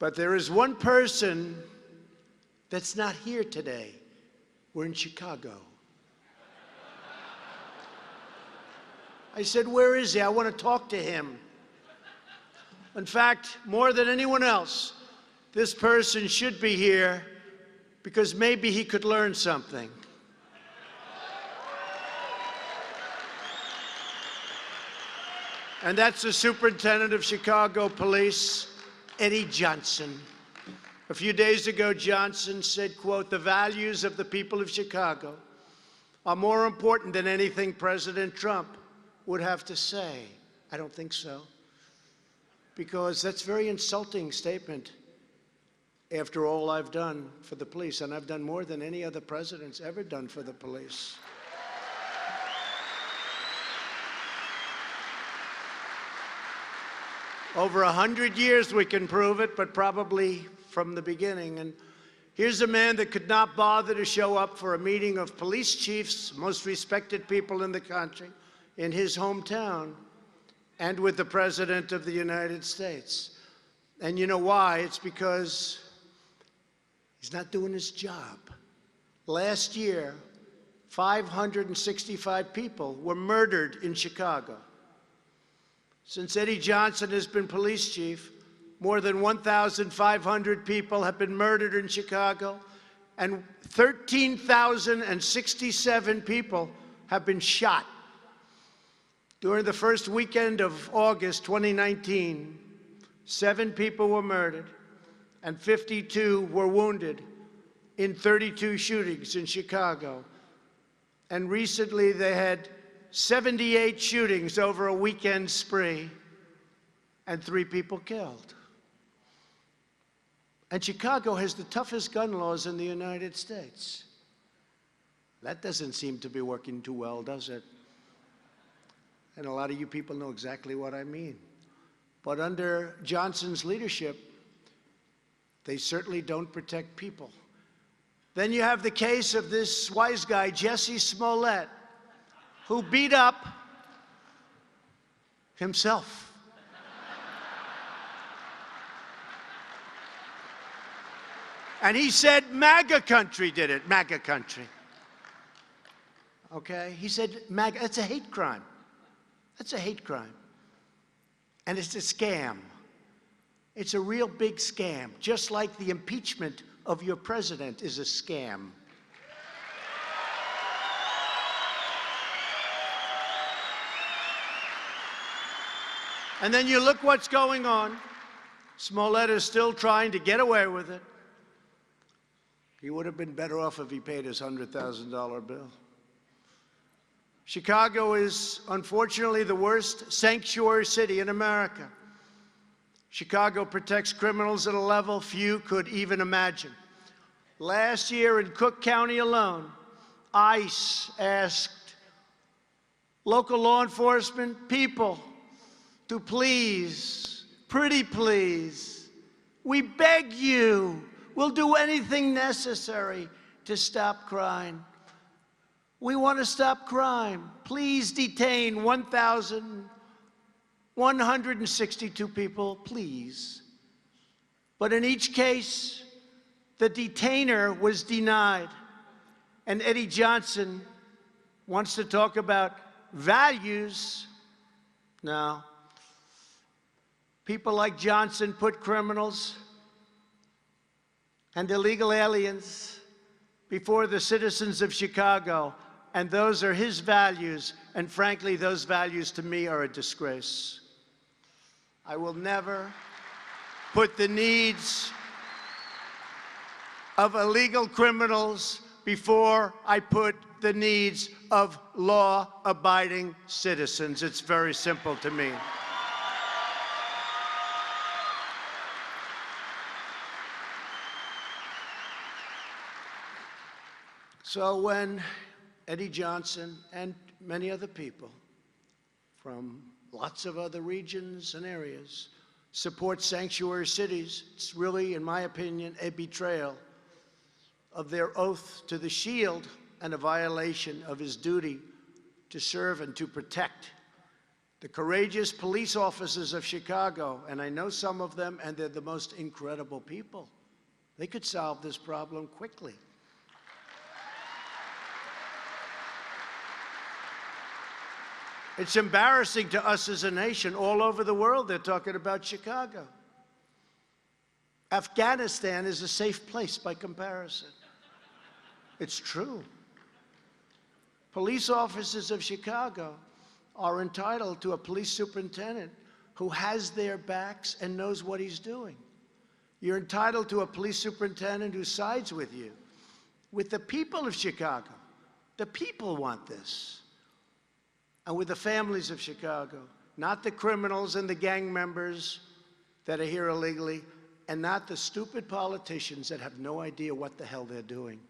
But there is one person that's not here today. We're in Chicago. I said, where is he? I want to talk to him. In fact, more than anyone else, this person should be here because maybe he could learn something. And that's the Superintendent of Chicago Police, Eddie Johnson. A few days ago, Johnson said, quote, "The values of the people of Chicago are more important than anything President Trump would have to say." I don't think so, because that's a very insulting statement after all I've done for the police, and I've done more than any other president's ever done for the police. Over 100 years we can prove it, but probably from the beginning. And here's a man that could not bother to show up for a meeting of police chiefs, most respected people in the country, in his hometown, and with the President of the United States. And you know why? It's because he's not doing his job. Last year, 565 people were murdered in Chicago. Since Eddie Johnson has been police chief, more than 1,500 people have been murdered in Chicago, and 13,067 people have been shot. During the first weekend of August 2019, 7 people were murdered and 52 were wounded in 32 shootings in Chicago. And recently they had 78 shootings over a weekend spree and 3 people killed. And Chicago has the toughest gun laws in the United States. That doesn't seem to be working too well, does it? And a lot of you people know exactly what I mean. But under Johnson's leadership, they certainly don't protect people. Then you have the case of this wise guy, Jesse Smollett, who beat up himself. And he said MAGA country did it, MAGA country. Okay? He said MAGA, that's a hate crime. That's a hate crime. And it's a scam. It's a real big scam, just like the impeachment of your president is a scam. And then you look what's going on. Smollett is still trying to get away with it. He would have been better off if he paid his $100,000 bill. Chicago is, unfortunately, the worst sanctuary city in America. Chicago protects criminals at a level few could even imagine. Last year in Cook County alone, ICE asked local law enforcement people to please, pretty please, we beg you, we'll do anything necessary to stop crime. We want to stop crime. Please detain 1,162 people, please. But in each case, the detainer was denied. And Eddie Johnson wants to talk about values. No. People like Johnson put criminals and illegal aliens before the citizens of Chicago, and those are his values, and frankly, those values to me are a disgrace. I will never put the needs of illegal criminals before I put the needs of law-abiding citizens. It's very simple to me. So when Eddie Johnson and many other people from lots of other regions and areas support sanctuary cities, it's really, in my opinion, a betrayal of their oath to the Shield and a violation of his duty to serve and to protect The courageous police officers of Chicago, and I know some of them, and they're the most incredible people. They could solve this problem quickly. It's embarrassing to us as a nation. All over the world, they're talking about Chicago. Afghanistan is a safe place by comparison. It's true. Police officers of Chicago are entitled to a police superintendent who has their backs and knows what he's doing. You're entitled to a police superintendent who sides with you, with the people of Chicago. The people want this. And with the families of Chicago, not the criminals and the gang members that are here illegally, and not the stupid politicians that have no idea what the hell they're doing.